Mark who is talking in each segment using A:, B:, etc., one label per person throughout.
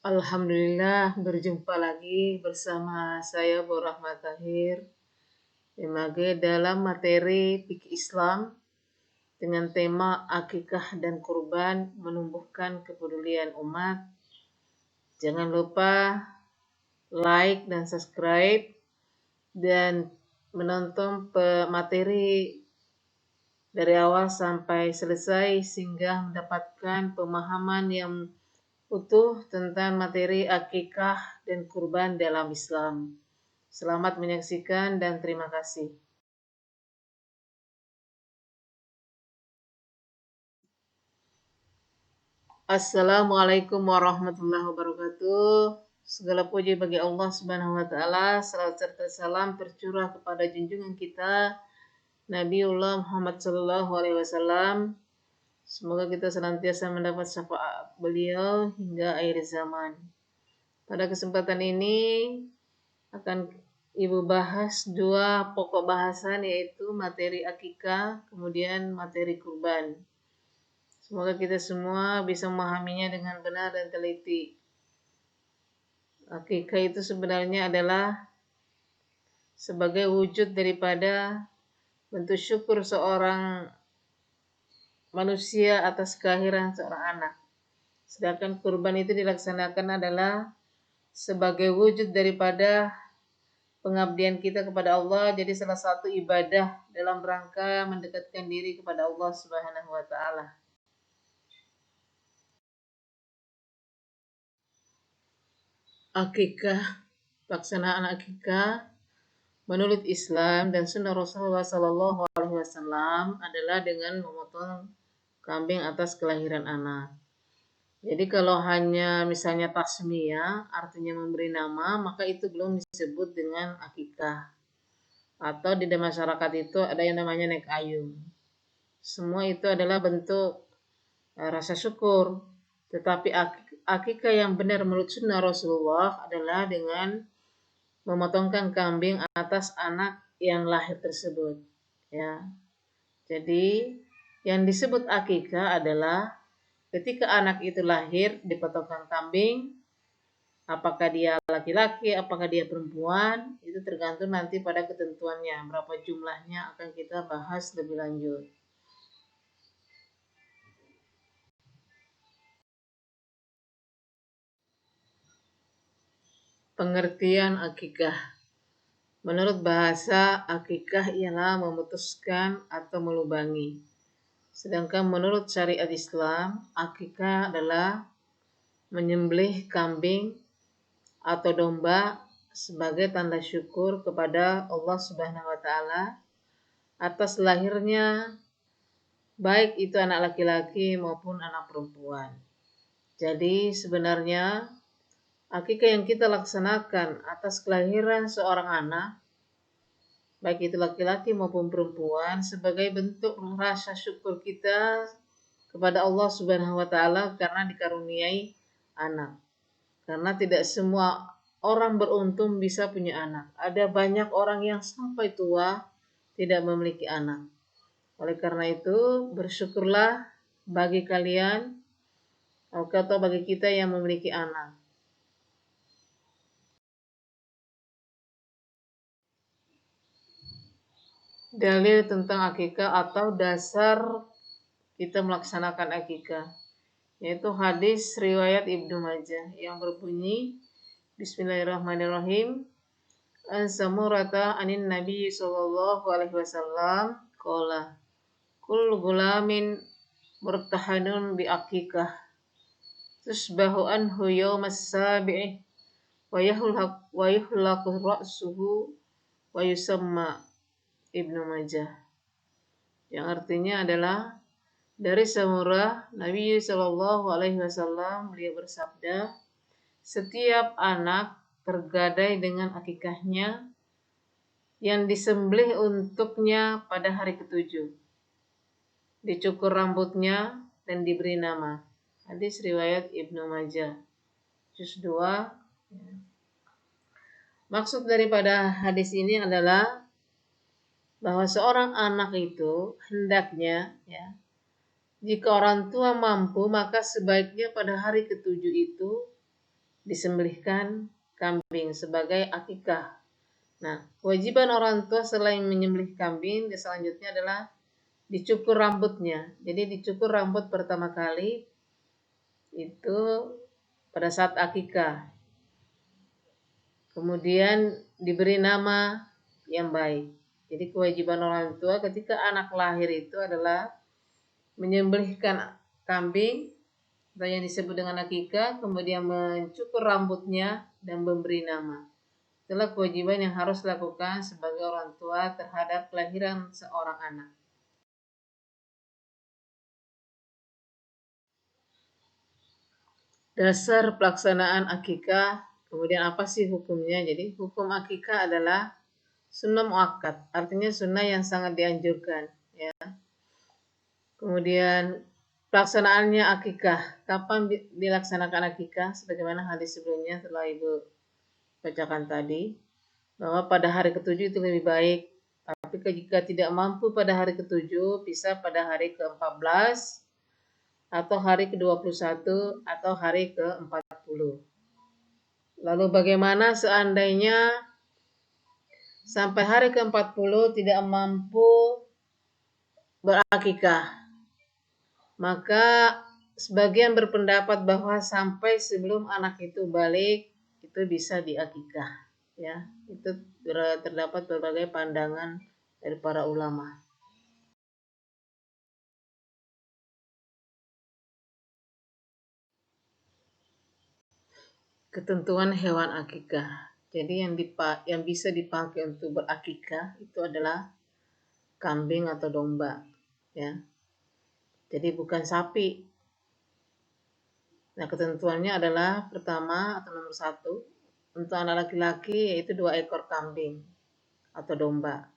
A: Alhamdulillah berjumpa lagi bersama saya Bu Rahmat Tahir dalam materi fikih Islam dengan tema akikah dan kurban menumbuhkan kepedulian umat. Jangan lupa like dan subscribe dan menonton materi dari awal sampai selesai sehingga mendapatkan pemahaman yang utuh tentang materi akikah dan kurban dalam Islam. Selamat menyaksikan dan terima kasih. Assalamualaikum warahmatullahi wabarakatuh. Segala puji bagi Allah Subhanahu wa taala, salawat serta salam tercurah kepada junjungan kita Nabiullah Muhammad sallallahu alaihi wasallam. Semoga kita senantiasa mendapat syafaat beliau hingga akhir zaman. Pada kesempatan ini akan Ibu bahas dua pokok bahasan, yaitu materi akikah, kemudian materi kurban. Semoga kita semua bisa memahaminya dengan benar dan teliti. Akikah itu sebenarnya adalah sebagai wujud daripada bentuk syukur seorang manusia atas kelahiran seorang anak. Sedangkan kurban itu dilaksanakan adalah sebagai wujud daripada pengabdian kita kepada Allah, jadi salah satu ibadah dalam rangka mendekatkan diri kepada Allah Subhanahu wa taala. Akikah, pelaksanaan akikah menurut Islam dan sunnah Rasulullah Sallallahu Alaihi Wasallam adalah dengan memotong kambing atas kelahiran anak. Jadi kalau hanya misalnya tasmiyah, artinya memberi nama, maka itu belum disebut dengan akikah. Atau di masyarakat itu ada yang namanya naik ayung. Semua itu adalah bentuk rasa syukur. Tetapi akikah yang benar menurut sunnah Rasulullah adalah dengan memotongkan kambing atas anak yang lahir tersebut. Ya. Jadi yang disebut akikah adalah ketika anak itu lahir dipotongkan kambing, apakah dia laki-laki, apakah dia perempuan, itu tergantung nanti pada ketentuannya. Berapa jumlahnya akan kita bahas lebih lanjut. Pengertian akikah. Menurut bahasa, akikah ialah memutuskan atau melubangi. Sedangkan menurut syariat Islam, akikah adalah menyembelih kambing atau domba sebagai tanda syukur kepada Allah Subhanahu wa taala atas lahirnya baik itu anak laki-laki maupun anak perempuan. Jadi sebenarnya akikah yang kita laksanakan atas kelahiran seorang anak, baik itu laki-laki maupun perempuan, sebagai bentuk rasa syukur kita kepada Allah Subhanahu wa taala karena dikaruniai anak. Karena tidak semua orang beruntung bisa punya anak. Ada banyak orang yang sampai tua tidak memiliki anak. Oleh karena itu, bersyukurlah bagi kalian atau bagi kita yang memiliki anak. Dalil tentang akikah atau dasar kita melaksanakan akikah, yaitu hadis riwayat Ibnu Majah yang berbunyi Bismillahirrahmanirrahim. An Samurata anin Nabi sallallahu alaihi wasallam qala kullu gulamin murtahanun bi akikah tusbahu anhu yawmas sabi'i wa yuhlaqu ra'suhu wa yusamma. Ibnu Majah, yang artinya adalah dari Samurah Nabi Shallallahu Alaihi Wasallam, beliau bersabda, setiap anak tergadai dengan akikahnya yang disembelih untuknya pada hari ketujuh, dicukur rambutnya dan diberi nama. Hadis riwayat Ibnu Majah juz 2. Maksud daripada hadis ini adalah bahwa seorang anak itu hendaknya, ya, jika orang tua mampu, maka sebaiknya pada hari ketujuh itu disembelihkan kambing sebagai akikah. Nah, kewajiban orang tua selain menyembelih kambing, selanjutnya adalah dicukur rambutnya. Jadi dicukur rambut pertama kali itu pada saat akikah. Kemudian diberi nama yang baik. Jadi kewajiban orang tua ketika anak lahir itu adalah menyembelihkan kambing atau yang disebut dengan akikah, kemudian mencukur rambutnya dan memberi nama. Itulah kewajiban yang harus dilakukan sebagai orang tua terhadap kelahiran seorang anak. Dasar pelaksanaan akikah, kemudian apa sih hukumnya? Jadi hukum akikah adalah sunnah muakkad, artinya sunnah yang sangat dianjurkan. Ya. Kemudian pelaksanaannya akikah, kapan dilaksanakan akikah? Sebagaimana hadis sebelumnya telah Ibu bacakan tadi, bahwa pada hari ketujuh itu lebih baik. Tapi jika tidak mampu pada hari ketujuh, bisa pada hari ke-14 atau hari ke-21 atau hari ke-40. Lalu bagaimana seandainya sampai hari ke-40 tidak mampu berakikah? Maka sebagian berpendapat bahwa sampai sebelum anak itu balik itu bisa diakikah. Ya, itu terdapat berbagai pandangan dari para ulama. Ketentuan hewan akikah. Jadi yang bisa dipakai untuk berakikah itu adalah kambing atau domba, ya. Jadi bukan sapi. Nah, ketentuannya adalah pertama atau nomor 1 untuk anak laki-laki yaitu 2 ekor kambing atau domba.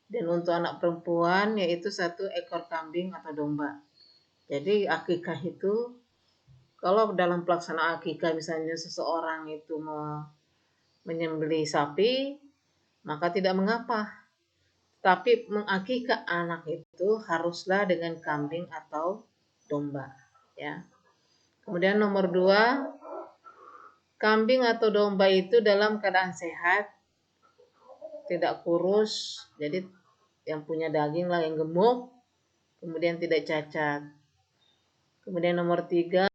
A: Dan untuk anak perempuan yaitu 1 ekor kambing atau domba. Jadi akikah itu kalau dalam pelaksanaan akikah misalnya seseorang itu mau menyembelih sapi, maka tidak mengapa. Tapi mengakikah anak itu haruslah dengan kambing atau domba, ya. Kemudian nomor 2, kambing atau domba itu dalam keadaan sehat, tidak kurus, jadi yang punya daging lah yang gemuk, kemudian tidak cacat. Kemudian nomor 3,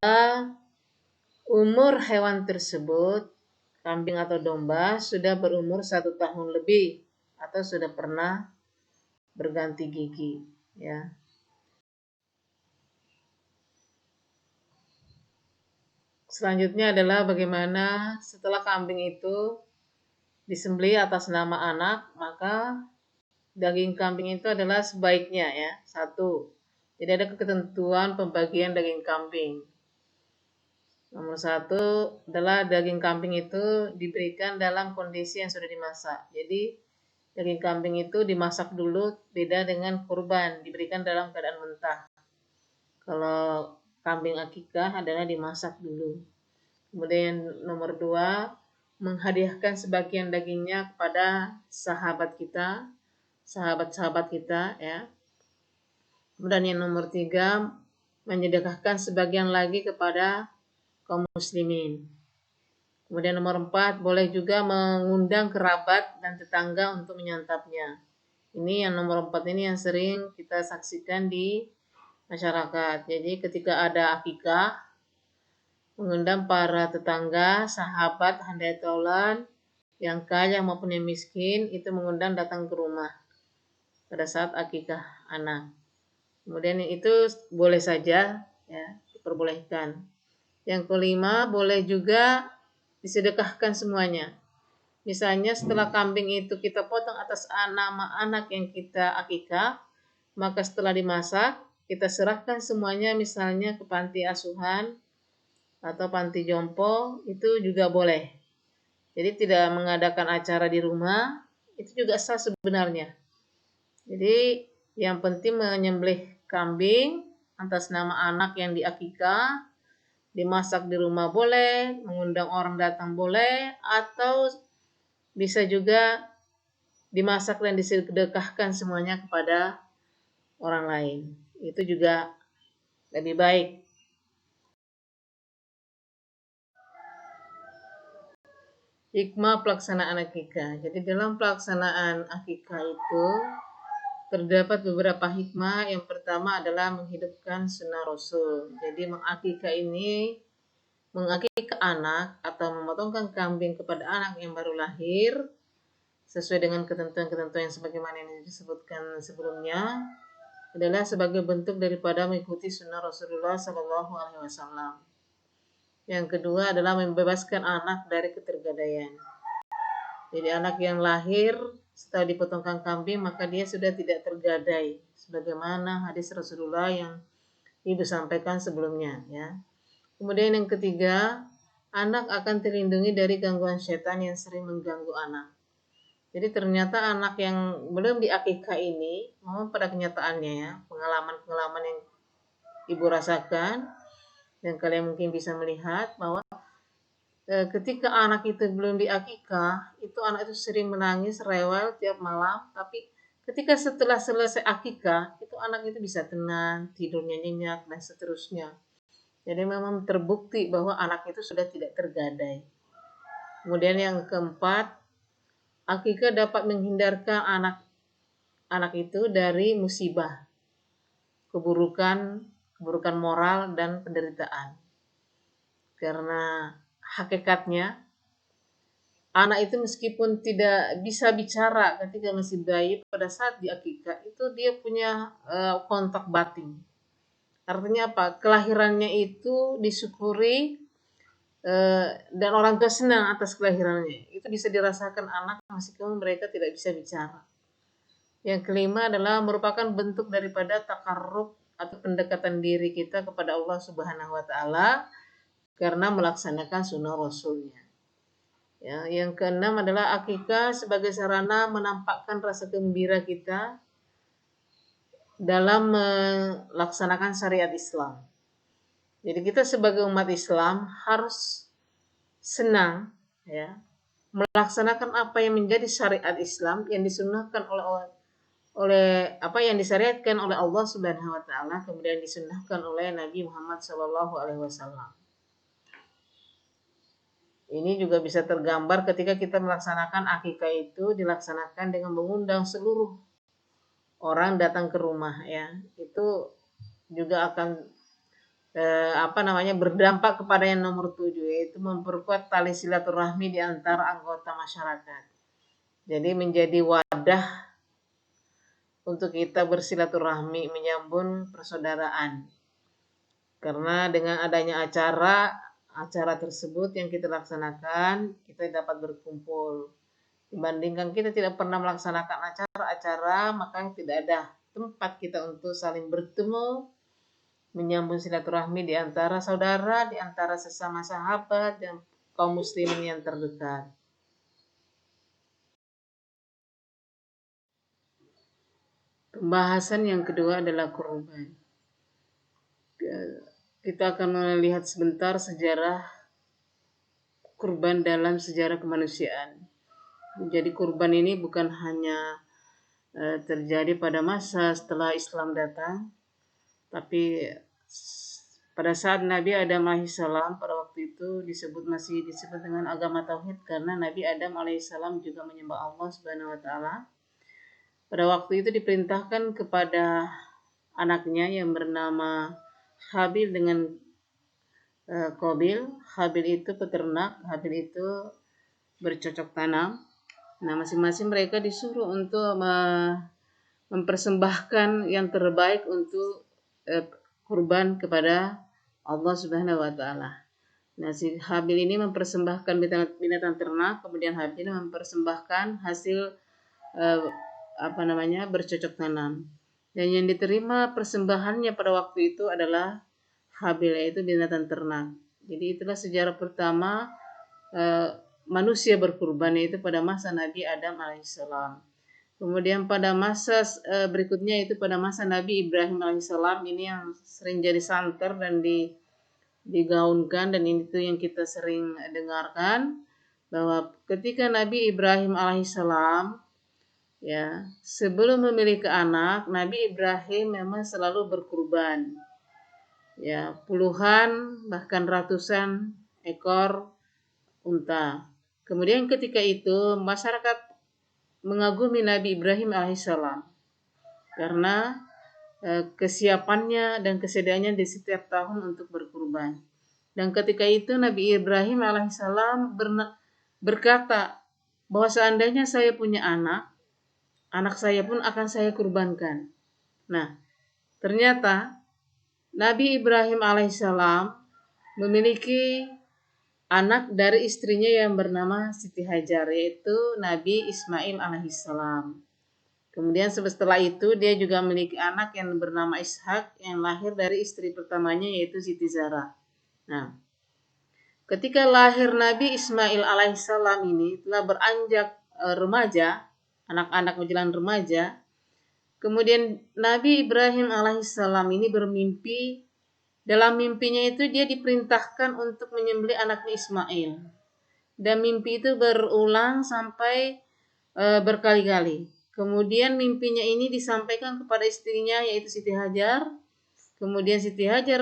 A: umur hewan tersebut, kambing atau domba, sudah berumur 1 tahun lebih atau sudah pernah berganti gigi, ya. Selanjutnya adalah bagaimana setelah kambing itu disembelih atas nama anak, maka daging kambing itu adalah sebaiknya, ya. 1. Jadi ada ketentuan pembagian daging kambing. Nomor 1 adalah daging kambing itu diberikan dalam kondisi yang sudah dimasak. Jadi daging kambing itu dimasak dulu, beda dengan kurban, diberikan dalam keadaan mentah. Kalau kambing akikah adalah dimasak dulu. Kemudian nomor 2, menghadiahkan sebagian dagingnya kepada sahabat kita, sahabat-sahabat kita, ya. Kemudian yang nomor 3, menyedekahkan sebagian lagi kepada kaum muslimin. Kemudian nomor 4, boleh juga mengundang kerabat dan tetangga untuk menyantapnya. Ini yang nomor 4 ini yang sering kita saksikan di masyarakat. Jadi ketika ada akikah, mengundang para tetangga, sahabat, handai taulan, yang kaya maupun yang miskin, itu mengundang datang ke rumah pada saat akikah anak. Kemudian itu boleh saja, ya, diperbolehkan. Yang kelima, boleh juga disedekahkan semuanya. Misalnya setelah kambing itu kita potong atas nama anak yang kita akikah, maka setelah dimasak, kita serahkan semuanya misalnya ke panti asuhan atau panti jompo, itu juga boleh. Jadi tidak mengadakan acara di rumah, itu juga sah sebenarnya. Jadi yang penting menyembelih kambing atas nama anak yang diakikah, dimasak di rumah boleh, mengundang orang datang boleh, atau bisa juga dimasak dan disedekahkan semuanya kepada orang lain. Itu juga lebih baik. Hikmah pelaksanaan akikah. Jadi dalam pelaksanaan akikah itu terdapat beberapa hikmah. Yang pertama adalah menghidupkan sunnah Rasul. Jadi mengakikah anak atau memotongkan kambing kepada anak yang baru lahir sesuai dengan ketentuan-ketentuan yang sebagaimana yang disebutkan sebelumnya adalah sebagai bentuk daripada mengikuti sunnah Rasulullah SAW. Yang kedua adalah membebaskan anak dari ketergadaian. Jadi anak yang lahir setelah dipotongkan kambing maka dia sudah tidak tergadai sebagaimana hadis Rasulullah yang Ibu sampaikan sebelumnya ya. Kemudian yang ketiga, anak akan terlindungi dari gangguan setan yang sering mengganggu anak. Jadi ternyata anak yang belum diakikah ini, mohon pada kenyataannya ya, pengalaman-pengalaman yang Ibu rasakan dan kalian mungkin bisa melihat bahwa ketika anak itu belum diakikah, itu anak itu sering menangis, rewel tiap malam, tapi ketika setelah selesai akikah, itu anak itu bisa tenang, tidurnya nyenyak dan seterusnya. Jadi memang terbukti bahwa anak itu sudah tidak tergadai. Kemudian yang keempat, akikah dapat menghindarkan anak itu dari musibah, keburukan moral dan penderitaan. Karena hakikatnya anak itu meskipun tidak bisa bicara ketika masih bayi, pada saat diakikah itu dia punya kontak batin. Artinya apa? Kelahirannya itu disyukuri dan orang tua senang atas kelahirannya. Itu bisa dirasakan anak meskipun mereka tidak bisa bicara. Yang kelima adalah merupakan bentuk daripada takarrub atau pendekatan diri kita kepada Allah Subhanahu wa taala karena melaksanakan sunnah Rasulnya. Ya, yang keenam adalah akikah sebagai sarana menampakkan rasa gembira kita dalam melaksanakan syariat Islam. Jadi kita sebagai umat Islam harus senang ya melaksanakan apa yang menjadi syariat Islam yang disunnahkan oleh apa yang disyariatkan oleh Allah Subhanahu wa taala kemudian disunnahkan oleh Nabi Muhammad SAW. Ini juga bisa tergambar ketika kita melaksanakan akikah itu dilaksanakan dengan mengundang seluruh orang datang ke rumah ya. Itu juga akan berdampak kepada yang nomor 7 yaitu memperkuat tali silaturahmi di antara anggota masyarakat. Jadi menjadi wadah untuk kita bersilaturahmi menyambung persaudaraan. Karena dengan adanya acara tersebut yang kita laksanakan, kita dapat berkumpul. Dibandingkan kita tidak pernah melaksanakan acara-acara, maka tidak ada tempat kita untuk saling bertemu, menyambung silaturahmi di antara saudara, di antara sesama sahabat dan kaum muslimin yang terdekat. Pembahasan yang kedua adalah kurban. Kita akan melihat sebentar sejarah kurban dalam sejarah kemanusiaan. Jadi kurban ini bukan hanya terjadi pada masa setelah Islam datang, tapi pada saat Nabi Adam alaihissalam pada waktu itu masih disebut dengan agama tauhid karena Nabi Adam alaihissalam juga menyembah Allah Subhanahu wa taala. Pada waktu itu diperintahkan kepada anaknya yang bernama Habil dengan Qabil. Habil itu peternak, Habil itu bercocok tanam. Nah, masing-masing mereka disuruh untuk mempersembahkan yang terbaik untuk kurban kepada Allah Subhanahu wa taala. Nah, si Habil ini mempersembahkan binatang ternak, kemudian Habil mempersembahkan hasil bercocok tanam. Dan yang diterima persembahannya pada waktu itu adalah Habil, yaitu binatang ternak. Jadi itulah sejarah pertama manusia berkurban, yaitu pada masa Nabi Adam alaihissalam. Kemudian pada masa berikutnya itu pada masa Nabi Ibrahim alaihissalam, ini yang sering jadi santer dan digaunkan, dan ini tuh yang kita sering dengarkan bahwa ketika Nabi Ibrahim alaihissalam ya sebelum memiliki anak, Nabi Ibrahim memang selalu berkurban. Ya, puluhan bahkan ratusan ekor unta. Kemudian ketika itu masyarakat mengagumi Nabi Ibrahim alaihissalam karena kesiapannya dan kesediaannya di setiap tahun untuk berkurban. Dan ketika itu Nabi Ibrahim alaihissalam berkata bahwa seandainya saya punya anak saya pun akan saya kurbankan. Nah, ternyata Nabi Ibrahim alaihissalam memiliki anak dari istrinya yang bernama Siti Hajar, yaitu Nabi Ismail alaihissalam. Kemudian setelah itu dia juga memiliki anak yang bernama Ishak yang lahir dari istri pertamanya yaitu Siti Zara. Nah, ketika lahir Nabi Ismail alaihissalam ini telah beranjak remaja, anak-anak menjelang remaja, kemudian Nabi Ibrahim alaihissalam ini bermimpi. Dalam mimpinya itu dia diperintahkan untuk menyembelih anaknya Ismail. Dan mimpi itu berulang sampai berkali-kali. Kemudian mimpinya ini disampaikan kepada istrinya yaitu Siti Hajar. Kemudian Siti Hajar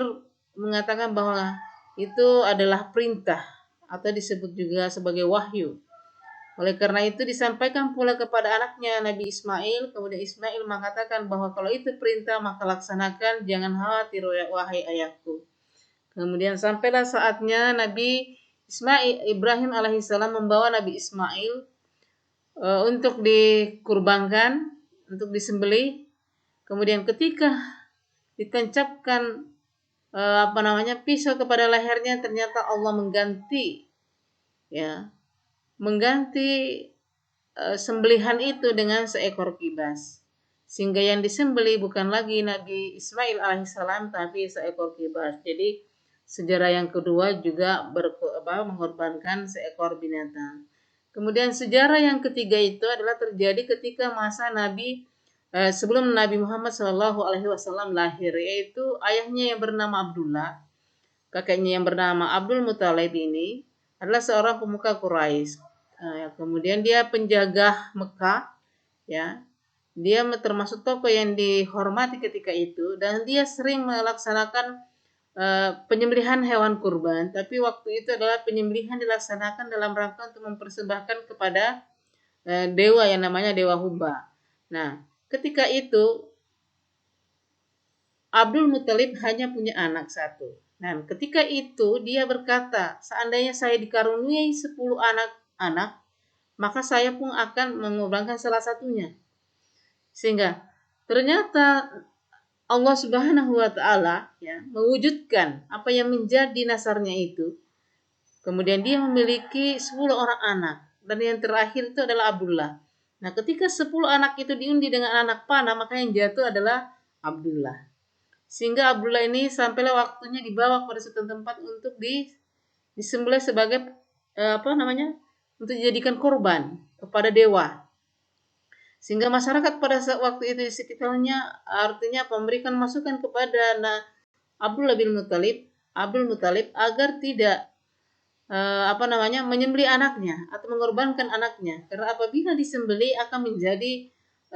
A: mengatakan bahwa itu adalah perintah atau disebut juga sebagai wahyu. Oleh karena itu disampaikan pula kepada anaknya Nabi Ismail. Kemudian Ismail mengatakan bahwa kalau itu perintah maka laksanakan, jangan khawatir wahai ayahku. Kemudian sampailah saatnya Nabi Ibrahim alaihissalam membawa Nabi Ismail untuk dikurbankan, untuk disembelih. Kemudian ketika ditancapkan pisau kepada lehernya, ternyata Allah mengganti sembelihan itu dengan seekor kibas, sehingga yang disembelih bukan lagi Nabi Ismail alaihissalam tapi seekor kibas. Jadi sejarah yang kedua juga mengorbankan seekor binatang. Kemudian sejarah yang ketiga itu adalah terjadi ketika masa Nabi sebelum Nabi Muhammad SAW lahir, yaitu ayahnya yang bernama Abdullah, kakeknya yang bernama Abdul Muthalib ini adalah seorang pemuka Quraisy. Kemudian dia penjaga Mekah, ya. Dia termasuk tokoh yang dihormati ketika itu dan dia sering melaksanakan penyembelihan hewan kurban, tapi waktu itu adalah penyembelihan dilaksanakan dalam rangka untuk mempersembahkan kepada dewa yang namanya Dewa Hubba. Nah, ketika itu Abdul Muthalib hanya punya anak satu. Nah, ketika itu dia berkata, seandainya saya dikaruniai 10 anak-anak, maka saya pun akan mengorbankan salah satunya. Sehingga ternyata Allah Subhanahu wa taala mewujudkan apa yang menjadi nasarnya itu. Kemudian dia memiliki 10 orang anak dan yang terakhir itu adalah Abdullah. Nah, ketika 10 anak itu diundi dengan anak panah, maka yang jatuh adalah Abdullah. Sehingga Abdullah ini sampailah waktunya dibawa pada suatu tempat untuk disembelih sebagai untuk dijadikan korban kepada dewa. Sehingga masyarakat pada waktu itu di sekitarnya artinya memberikan masukan kepada Abdul Muthalib agar tidak menyembelih anaknya atau mengorbankan anaknya, karena apabila disembelih akan menjadi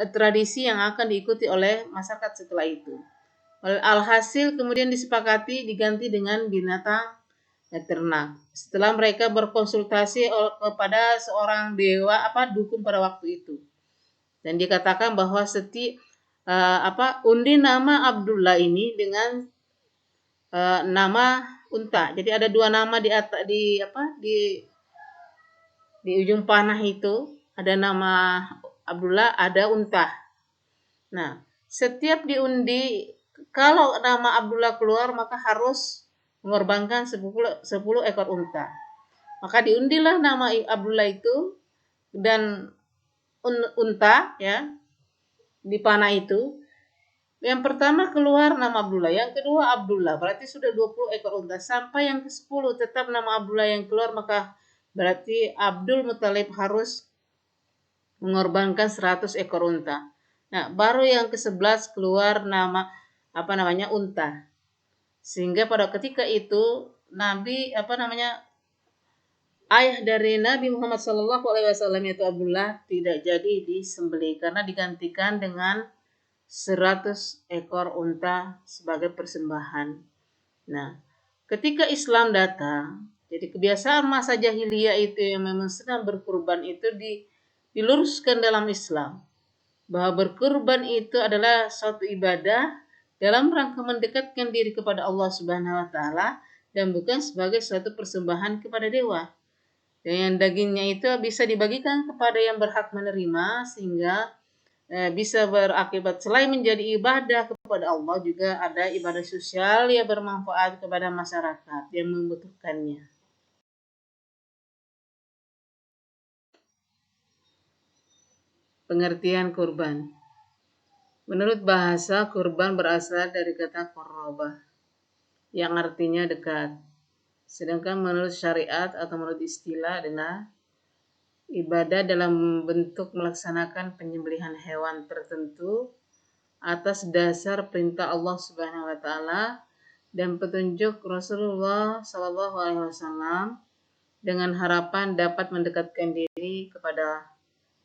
A: tradisi yang akan diikuti oleh masyarakat setelah itu. Alhasil kemudian disepakati diganti dengan binatang ternak. Setelah mereka berkonsultasi kepada seorang dewa dukun pada waktu itu. Dan dikatakan bahwa undi nama Abdullah ini dengan nama unta. Jadi ada 2 nama di ujung panah itu, ada nama Abdullah, ada unta. Nah, setiap diundi kalau nama Abdullah keluar maka harus mengorbankan 10 ekor unta. Maka diundilah nama Abdullah itu dan unta di panah itu. Yang pertama keluar nama Abdullah, yang kedua Abdullah, berarti sudah 20 ekor unta. Sampai yang ke-10 tetap nama Abdullah yang keluar, maka berarti Abdul Muthalib harus mengorbankan 100 ekor unta. Nah, baru yang ke-11 keluar nama unta. Sehingga pada ketika itu Nabi ayah dari Nabi Muhammad SAW yaitu Abdullah tidak jadi disembelih karena digantikan dengan 100 ekor unta sebagai persembahan. Nah, ketika Islam datang, Jadi kebiasaan masa jahiliyah itu yang memang sedang berkurban itu diluruskan dalam Islam. Bahwa berkurban itu adalah suatu ibadah dalam rangka mendekatkan diri kepada Allah Subhanahu wa taala dan bukan sebagai suatu persembahan kepada dewa. Dan dagingnya itu bisa dibagikan kepada yang berhak menerima sehingga bisa berakibat selain menjadi ibadah kepada Allah juga ada ibadah sosial yang bermanfaat kepada masyarakat yang membutuhkannya. Pengertian kurban. Menurut bahasa, kurban berasal dari kata korobah yang artinya dekat. Sedangkan menurut syariat atau menurut istilah adalah ibadah dalam bentuk melaksanakan penyembelihan hewan tertentu atas dasar perintah Allah Subhanahu wa taala dan petunjuk Rasulullah Shallallahu alaihi wasallam dengan harapan dapat mendekatkan diri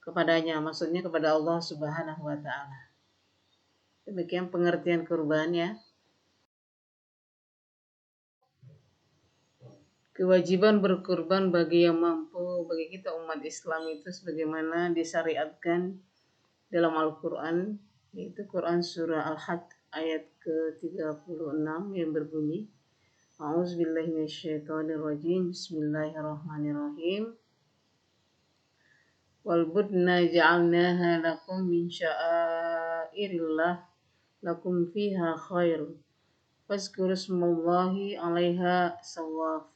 A: kepadanya, maksudnya kepada Allah Subhanahu wa taala. Demikian pengertian kurban ya. Kewajiban berkurban bagi yang mampu, bagi kita umat Islam itu sebagaimana disyariatkan dalam Al-Quran, yaitu Quran Surah Al-Hajj ayat ke-36 yang berbunyi A'udzubillahi minasyaitonirrajim. Bismillahirrahmanirrahim. Wal budna ja'alnaha lakum min sya'airillah lakum fiha khair. Fazkuru smallahi 'alaiha sawaf.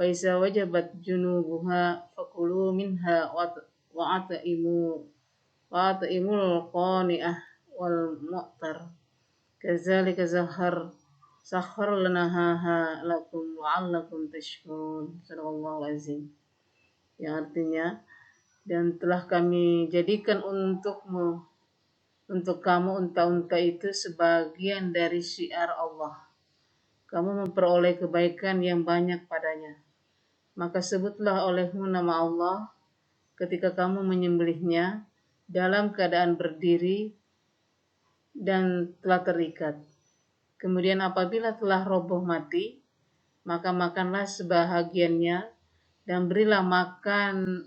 A: Fa iza wajabat junubuha fakulu minha wa'at'imul qani'ah wal mu'tar. Kadzalika sakhar lanaha lakum la'allakum tashkurun. Sadaqallahul azim. Yang artinya, dan telah kami jadikan untuk kamu unta-unta itu sebagian dari syiar Allah. Kamu memperoleh kebaikan yang banyak padanya. Maka sebutlah olehmu nama Allah ketika kamu menyembelihnya dalam keadaan berdiri dan telah terikat. Kemudian apabila telah roboh mati, maka makanlah sebahagiannya dan berilah makan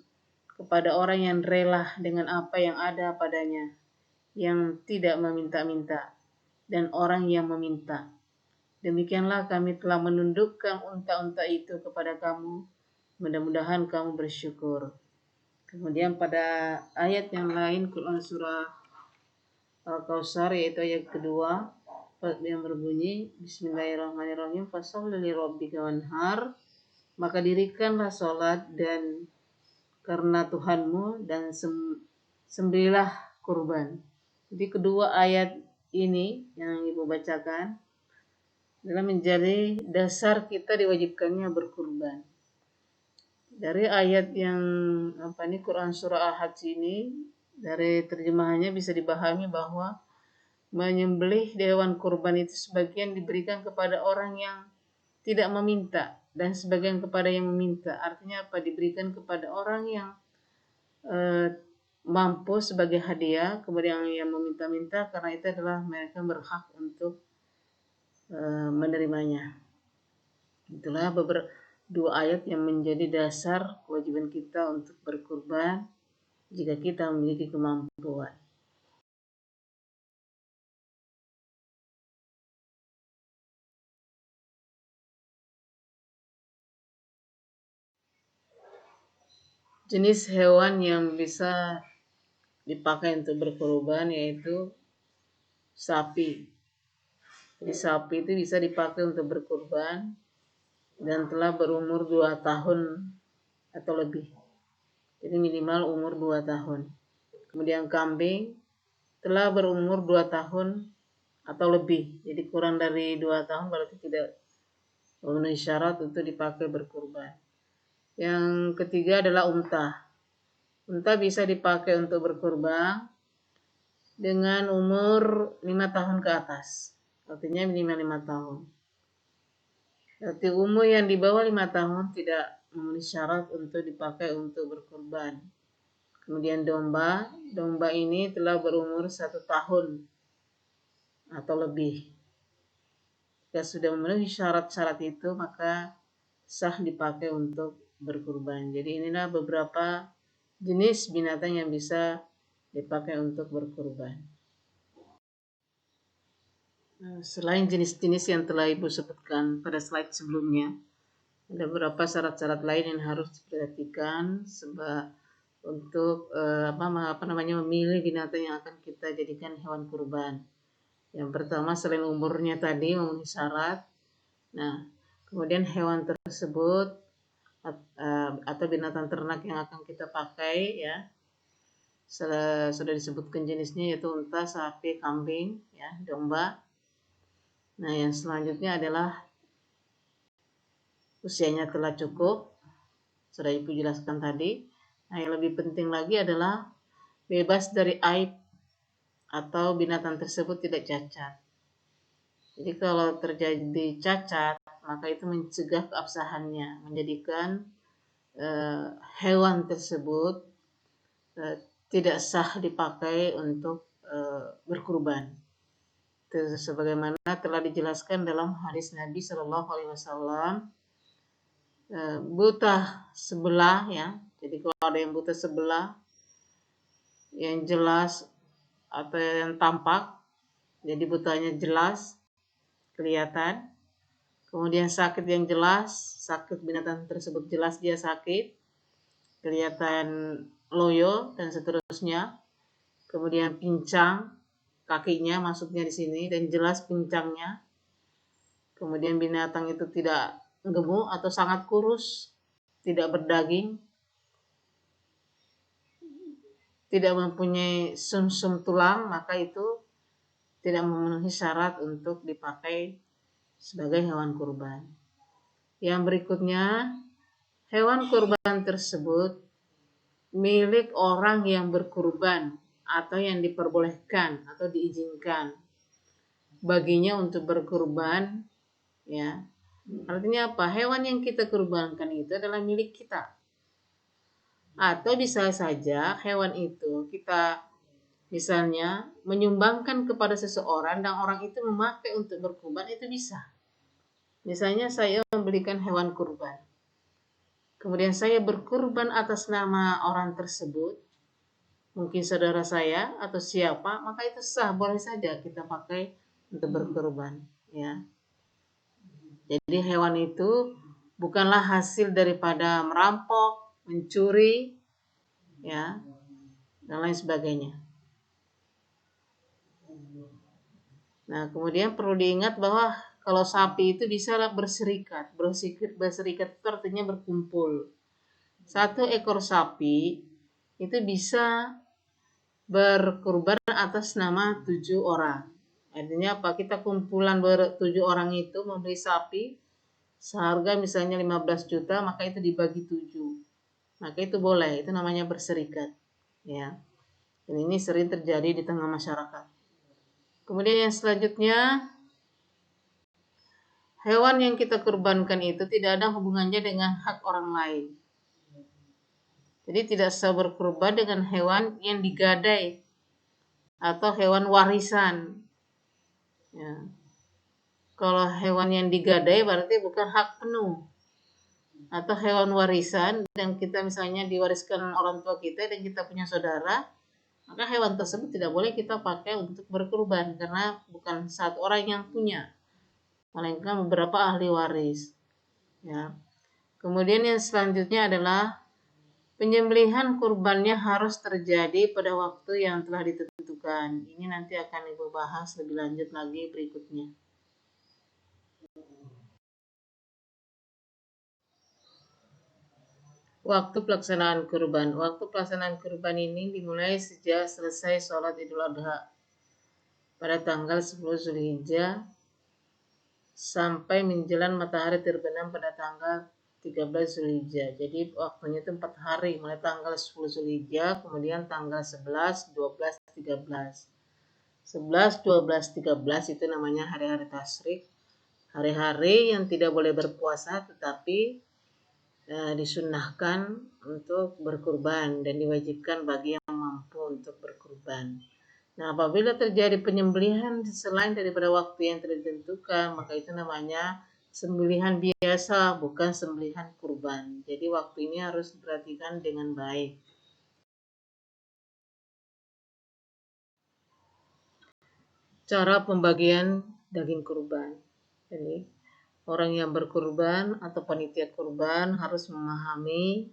A: kepada orang yang rela dengan apa yang ada padanya, yang tidak meminta-minta, dan orang yang meminta. Demikianlah kami telah menundukkan unta-unta itu kepada kamu, mudah-mudahan kamu bersyukur. Kemudian pada ayat yang lain Quran Surah Al-Kautsar yaitu ayat kedua yang berbunyi Bismillahirrahmanirrahim fasholli lirabbika wanhar, maka dirikanlah salat dan karena Tuhanmu dan sembelilah kurban. Jadi kedua ayat ini yang Ibu bacakan adalah menjadi dasar kita diwajibkannya berkurban. Dari ayat yang Quran Surah Al-Hajj ini, dari terjemahannya bisa dipahami bahwa menyembelih hewan kurban itu sebagian diberikan kepada orang yang tidak meminta dan sebagian kepada yang meminta. Artinya apa? Diberikan kepada orang yang mampu sebagai hadiah, kemudian yang meminta-minta karena itu adalah mereka berhak untuk menerimanya. Itulah dua ayat yang menjadi dasar kewajiban kita untuk berkurban jika kita memiliki kemampuan. Jenis hewan yang bisa dipakai untuk berkurban yaitu sapi. Jadi sapi itu bisa dipakai untuk berkurban dan telah berumur 2 tahun atau lebih. Jadi minimal umur 2 tahun. Kemudian kambing telah berumur 2 tahun atau lebih. Jadi kurang dari 2 tahun berarti tidak memenuhi syarat untuk dipakai berkurban. Yang ketiga adalah unta. Unta bisa dipakai untuk berkurban dengan umur 5 tahun ke atas. Artinya minimal 5 tahun. Berarti umur yang di bawah 5 tahun tidak memenuhi syarat untuk dipakai untuk berkurban. Kemudian domba ini telah berumur 1 tahun atau lebih. Jika sudah memenuhi syarat-syarat itu, maka sah dipakai untuk berkurban. Jadi inilah beberapa jenis binatang yang bisa dipakai untuk berkurban. Selain jenis-jenis yang telah Ibu sebutkan pada slide sebelumnya, ada beberapa syarat-syarat lain yang harus diperhatikan untuk memilih binatang yang akan kita jadikan hewan kurban. Yang pertama, selain umurnya tadi memenuhi syarat, nah kemudian hewan tersebut atau binatang ternak yang akan kita pakai ya sudah disebutkan jenisnya, yaitu unta, sapi, kambing, ya, domba. Nah, yang selanjutnya adalah usianya telah cukup, sudah Ibu jelaskan tadi. Nah, yang lebih penting lagi adalah bebas dari aib atau binatang tersebut tidak cacat. Jadi kalau terjadi cacat, maka itu mencegah keabsahannya, menjadikan hewan tersebut tidak sah dipakai untuk berkurban. Sebagaimana telah dijelaskan dalam hadis Nabi Shallallahu Alaihi Wasallam, buta sebelah ya. Jadi kalau ada yang buta sebelah, yang jelas atau yang tampak, jadi butanya jelas kelihatan. Kemudian sakit yang jelas, sakit binatang tersebut jelas dia sakit, kelihatan loyo dan seterusnya. Kemudian pincang kakinya, masuknya di sini dan jelas pincangnya. Kemudian binatang itu tidak gemuk atau sangat kurus, tidak berdaging, tidak mempunyai sumsum tulang, maka itu tidak memenuhi syarat untuk dipakai sebagai hewan kurban. Yang berikutnya, hewan kurban tersebut milik orang yang berkurban atau yang diperbolehkan atau diizinkan baginya untuk berkurban, ya. Artinya apa? Hewan yang kita kurbankan itu adalah milik kita. Atau bisa saja hewan itu kita misalnya menyumbangkan kepada seseorang dan orang itu memakai untuk berkurban, itu bisa. Misalnya saya membelikan hewan kurban, kemudian saya berkurban atas nama orang tersebut, mungkin saudara saya atau siapa, maka itu sah, boleh saja kita pakai untuk berkurban, ya. Jadi hewan itu bukanlah hasil daripada merampok, mencuri, ya, dan lain sebagainya. Nah, kemudian perlu diingat bahwa kalau sapi itu bisa berserikat. Berserikat itu artinya berkumpul. Satu ekor sapi itu bisa berkurban atas nama 7 orang. Artinya apa? Kita kumpulan 7 orang itu membeli sapi seharga misalnya 15 juta, maka itu dibagi 7. Maka itu boleh, itu namanya berserikat. Ya. Dan ini sering terjadi di tengah masyarakat. Kemudian yang selanjutnya, hewan yang kita kurbankan itu tidak ada hubungannya dengan hak orang lain. Jadi tidak sah berkurban dengan hewan yang digadai atau hewan warisan. Ya. Kalau hewan yang digadai berarti bukan hak penuh. Atau hewan warisan dan kita misalnya diwariskan orang tua kita dan kita punya saudara, maka hewan tersebut tidak boleh kita pakai untuk berkurban karena bukan satu orang yang punya, melainkan beberapa ahli waris. Ya. Kemudian yang selanjutnya adalah penyembelihan kurbannya harus terjadi pada waktu yang telah ditentukan. Ini nanti akan Ibu bahas lebih lanjut lagi berikutnya. Waktu pelaksanaan kurban. Waktu pelaksanaan kurban ini dimulai sejak selesai sholat Idul Adha pada tanggal 10 Zulhijjah sampai menjelang matahari terbenam pada tanggal 13 Zulhijjah. Jadi waktunya itu 4 hari, mulai tanggal 10 Zulhijjah, kemudian tanggal 11, 12, 13. 11, 12, 13 itu namanya hari-hari tasyrik. Hari-hari yang tidak boleh berpuasa tetapi disunnahkan untuk berkurban dan diwajibkan bagi yang mampu untuk berkurban. Nah, apabila terjadi penyembelihan selain daripada waktu yang telah ditentukan, maka itu namanya sembelihan biasa, bukan sembelihan kurban. Jadi waktu ini harus diperhatikan dengan baik. Cara pembagian daging kurban. Jadi orang yang berkurban atau panitia kurban harus memahami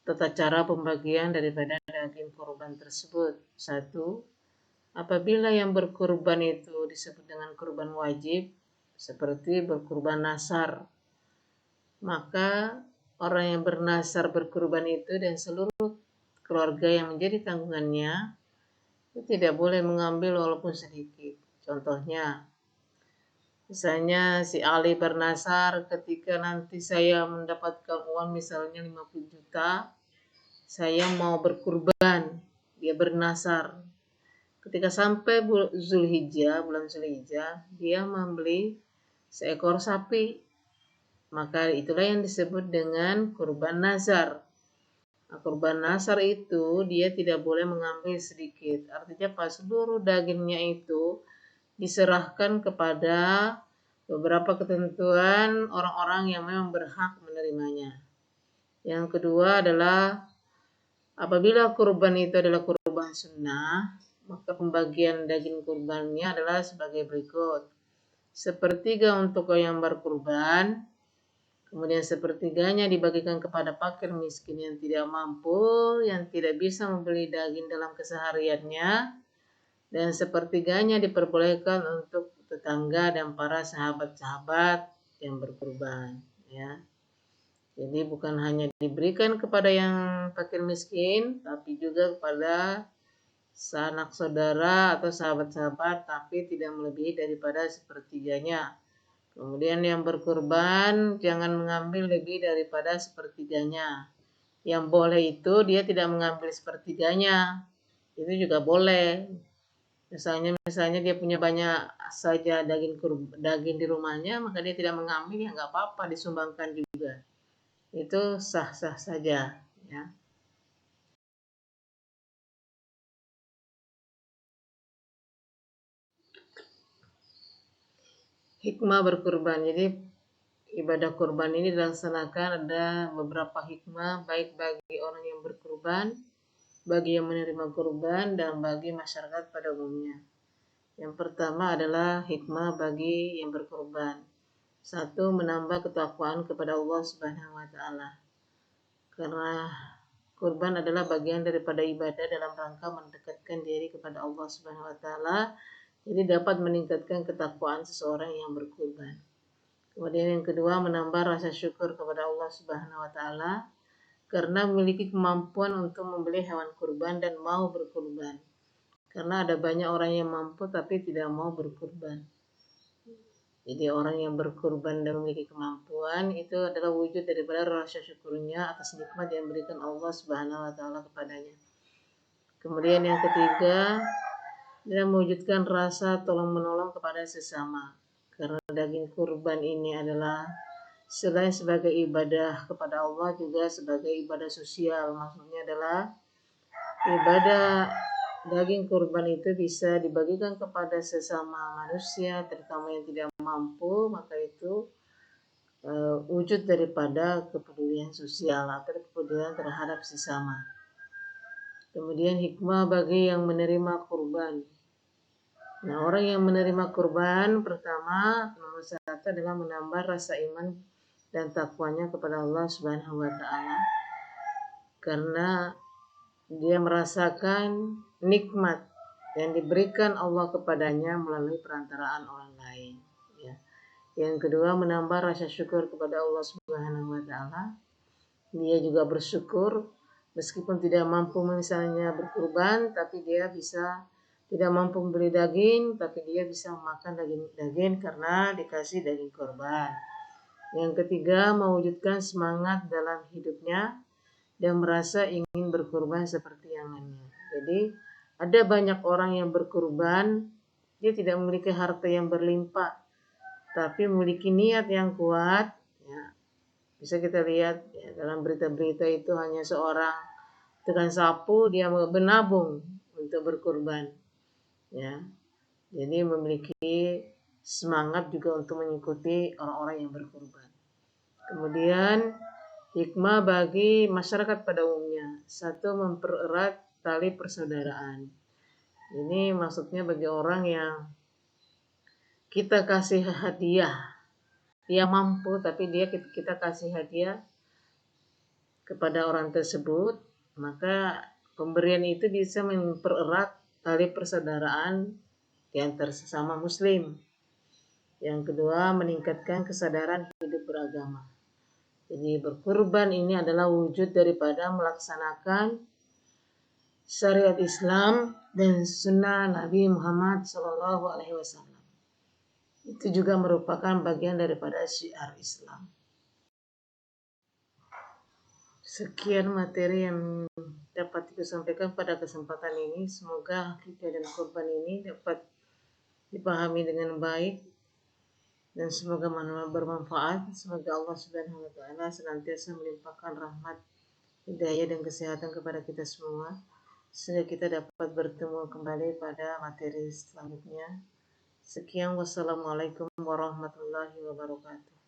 A: tata cara pembagian daripada daging kurban tersebut. Satu, apabila yang berkurban itu disebut dengan kurban wajib, seperti berkurban nasar, maka orang yang bernasar berkurban itu dan seluruh keluarga yang menjadi tanggungannya itu tidak boleh mengambil walaupun sedikit. Contohnya, misalnya si Ali bernasar, ketika nanti saya mendapatkan uang misalnya 50 juta, saya mau berkurban, dia bernasar. Ketika sampai bulan Zulhijjah, dia membeli seekor sapi. Maka itulah yang disebut dengan kurban nazar. Nah, kurban nasar itu dia tidak boleh mengambil sedikit. Artinya pas seluruh dagingnya itu diserahkan kepada beberapa ketentuan orang-orang yang memang berhak menerimanya. Yang kedua adalah apabila kurban itu adalah kurban sunnah, maka pembagian daging kurbannya adalah sebagai berikut. Sepertiga untuk yang berkurban, kemudian sepertiganya dibagikan kepada fakir miskin yang tidak mampu, yang tidak bisa membeli daging dalam kesehariannya, dan sepertiganya diperbolehkan untuk tetangga dan para sahabat-sahabat yang berkurban. Ya. Jadi bukan hanya diberikan kepada yang fakir miskin, tapi juga kepada sanak saudara atau sahabat-sahabat, tapi tidak melebihi daripada sepertiganya. Kemudian yang berkurban jangan mengambil lebih daripada sepertiganya. Yang boleh itu dia tidak mengambil sepertiganya. Itu juga boleh. Misalnya dia punya banyak saja daging di rumahnya, maka dia tidak mengambil, ya nggak apa-apa, disumbangkan juga. Itu sah-sah saja. Ya. Hikmah berkurban. Jadi ibadah kurban ini dilaksanakan ada beberapa hikmah, baik bagi orang yang berkurban, bagi yang menerima kurban, dan bagi masyarakat pada umumnya. Yang pertama adalah hikmah bagi yang berkurban. Satu, menambah ketakwaan kepada Allah Subhanahu wa taala. Karena kurban adalah bagian daripada ibadah dalam rangka mendekatkan diri kepada Allah Subhanahu wa taala. Jadi dapat meningkatkan ketakwaan seseorang yang berkurban. Kemudian yang kedua, menambah rasa syukur kepada Allah Subhanahu wa taala karena memiliki kemampuan untuk membeli hewan kurban dan mau berkurban. Karena ada banyak orang yang mampu tapi tidak mau berkurban. Jadi orang yang berkurban dan memiliki kemampuan itu adalah wujud daripada rasa syukurnya atas nikmat yang diberikan Allah Subhanahu wa taala kepadanya. Kemudian yang ketiga, dia mewujudkan rasa tolong-menolong kepada sesama. Karena daging kurban ini adalah selain sebagai ibadah kepada Allah juga sebagai ibadah sosial. Maksudnya adalah ibadah daging kurban itu bisa dibagikan kepada sesama manusia, terutama yang tidak mampu, maka itu wujud daripada kepedulian sosial atau kepedulian terhadap sesama. Kemudian hikmah bagi yang menerima kurban. Nah, orang yang menerima kurban pertama nomor satu adalah menambah rasa iman dan takwanya kepada Allah Subhanahu wa taala. Karena dia merasakan nikmat yang diberikan Allah kepadanya melalui perantaraan orang lain. Ya. Yang kedua, menambah rasa syukur kepada Allah Subhanahu wa taala. Dia juga bersyukur meskipun tidak mampu misalnya berkurban, tapi dia bisa tidak mampu membeli daging, tapi dia bisa makan daging karena dikasih daging kurban. Yang ketiga, mewujudkan semangat dalam hidupnya dan merasa ingin berkurban seperti yang lainnya. Jadi ada banyak orang yang berkurban, dia tidak memiliki harta yang berlimpah, tapi memiliki niat yang kuat. Ya, bisa kita lihat ya, dalam berita-berita itu hanya seorang tukang sapu dia menabung untuk berkurban. Ya, jadi memiliki semangat juga untuk mengikuti orang-orang yang berkurban. Kemudian hikmah bagi masyarakat pada umumnya. 1. Mempererat tali persaudaraan. Ini maksudnya bagi orang yang kita kasih hadiah, yang mampu tapi kita kasih hadiah kepada orang tersebut, maka pemberian itu bisa mempererat tali persaudaraan di antara sesama muslim. Yang kedua, meningkatkan kesadaran hidup beragama. Jadi berkurban ini adalah wujud daripada melaksanakan syariat Islam dan sunnah Nabi Muhammad SAW. Itu juga merupakan bagian daripada syiar Islam. Sekian materi yang dapat disampaikan pada kesempatan ini. Semoga akikah dan kurban ini dapat dipahami dengan baik dan semoga bermanfaat. Semoga Allah Subhanahu wa taala senantiasa melimpahkan rahmat, hidayah dan kesehatan kepada kita semua sehingga kita dapat bertemu kembali pada materi selanjutnya. Sekian, wassalamualaikum warahmatullahi wabarakatuh.